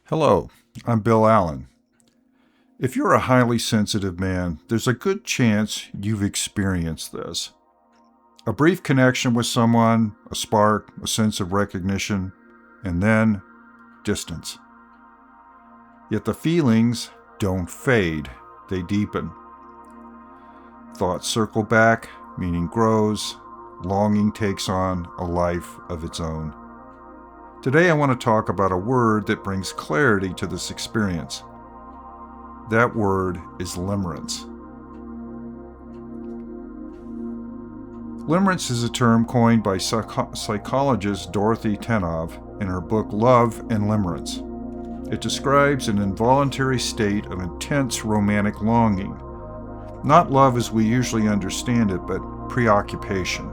Hello, I'm Bill Allen. If you're a highly sensitive man, there's a good chance you've experienced this. A brief connection with someone, a spark, a sense of recognition, and then distance. Yet the feelings don't fade, they deepen. Thoughts circle back, meaning grows, longing takes on a life of its own. Today I want to talk about a word that brings clarity to this experience. That word is limerence. Limerence is a term coined by psychologist Dorothy Tenov in her book Love and Limerence. It describes an involuntary state of intense romantic longing. Not love as we usually understand it, but preoccupation.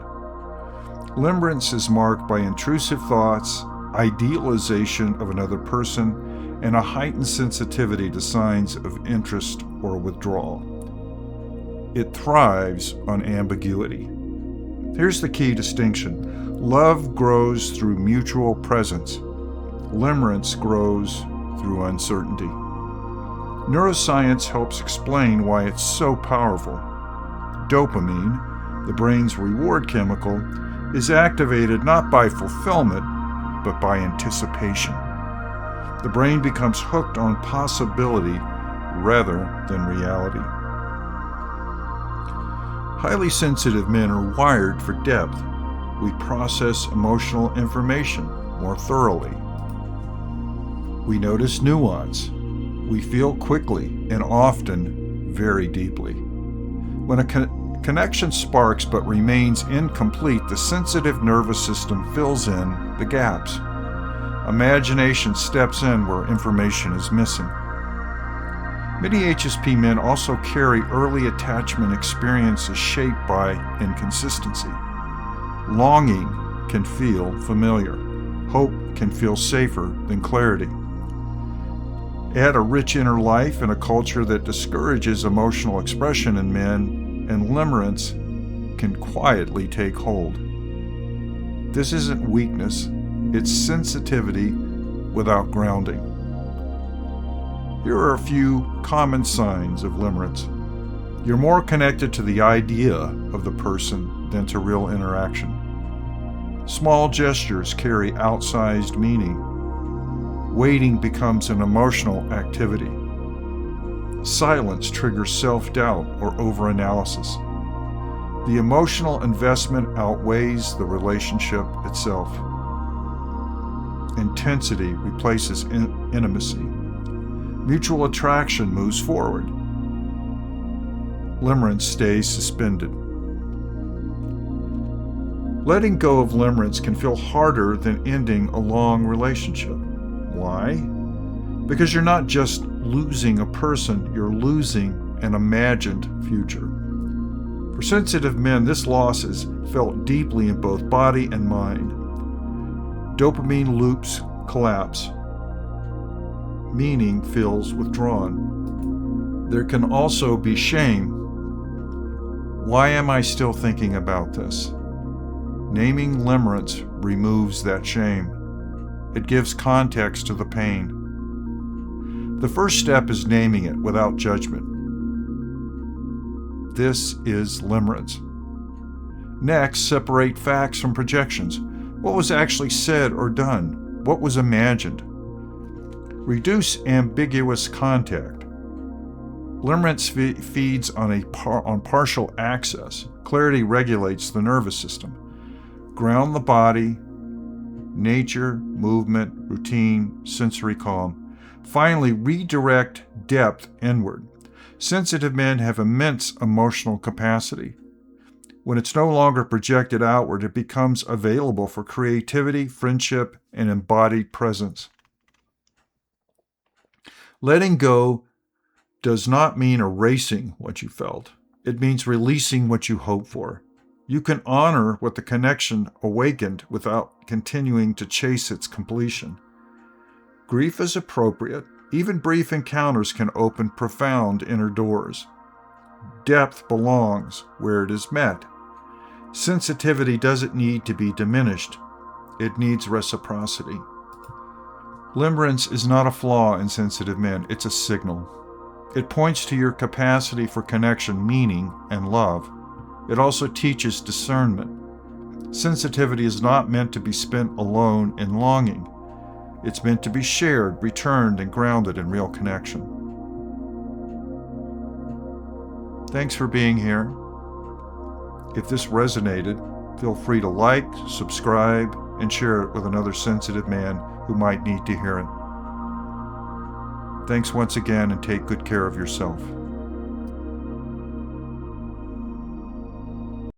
Limerence is marked by intrusive thoughts, idealization of another person, and a heightened sensitivity to signs of interest or withdrawal. It thrives on ambiguity. Here's the key distinction. Love grows through mutual presence. Limerence grows through uncertainty. Neuroscience helps explain why it's so powerful. Dopamine, the brain's reward chemical, is activated not by fulfillment, but by anticipation. The brain becomes hooked on possibility rather than reality. Highly sensitive men are wired for depth. We process emotional information more thoroughly. We notice nuance. We feel quickly and often very deeply. When a connection sparks but remains incomplete, the sensitive nervous system fills in the gaps. Imagination steps in where information is missing. Many HSP men also carry early attachment experiences shaped by inconsistency. Longing can feel familiar. Hope can feel safer than clarity. Add a rich inner life in a culture that discourages emotional expression in men, and limerence can quietly take hold. This isn't weakness, it's sensitivity without grounding. Here are a few common signs of limerence. You're more connected to the idea of the person than to real interaction. Small gestures carry outsized meaning. Waiting becomes an emotional activity. Silence triggers self-doubt or overanalysis. The emotional investment outweighs the relationship itself. Intensity replaces intimacy. Mutual attraction moves forward. Limerence stays suspended. Letting go of limerence can feel harder than ending a long relationship. Why? Because you're not just losing a person, you're losing an imagined future. For sensitive men, this loss is felt deeply in both body and mind. Dopamine loops collapse. Meaning feels withdrawn. There can also be shame. Why am I still thinking about this? Naming limerence removes that shame. It gives context to the pain. The first step is naming it without judgment. This is limerence. Next, separate facts from projections. What was actually said or done? What was imagined? Reduce ambiguous contact. Limerence feeds on partial access. Clarity regulates the nervous system. Ground the body, nature, movement, routine, sensory calm. Finally, redirect depth inward. Sensitive men have immense emotional capacity. When it's no longer projected outward, it becomes available for creativity, friendship, and embodied presence. Letting go does not mean erasing what you felt. It means releasing what you hoped for. You can honor what the connection awakened without continuing to chase its completion. Grief is appropriate. Even brief encounters can open profound inner doors. Depth belongs where it is met. Sensitivity doesn't need to be diminished. It needs reciprocity. Limerence is not a flaw in sensitive men, it's a signal. It points to your capacity for connection, meaning, and love. It also teaches discernment. Sensitivity is not meant to be spent alone in longing. It's meant to be shared, returned, and grounded in real connection. Thanks for being here. If this resonated, feel free to like, subscribe, and share it with another sensitive man who might need to hear it. Thanks once again, and take good care of yourself.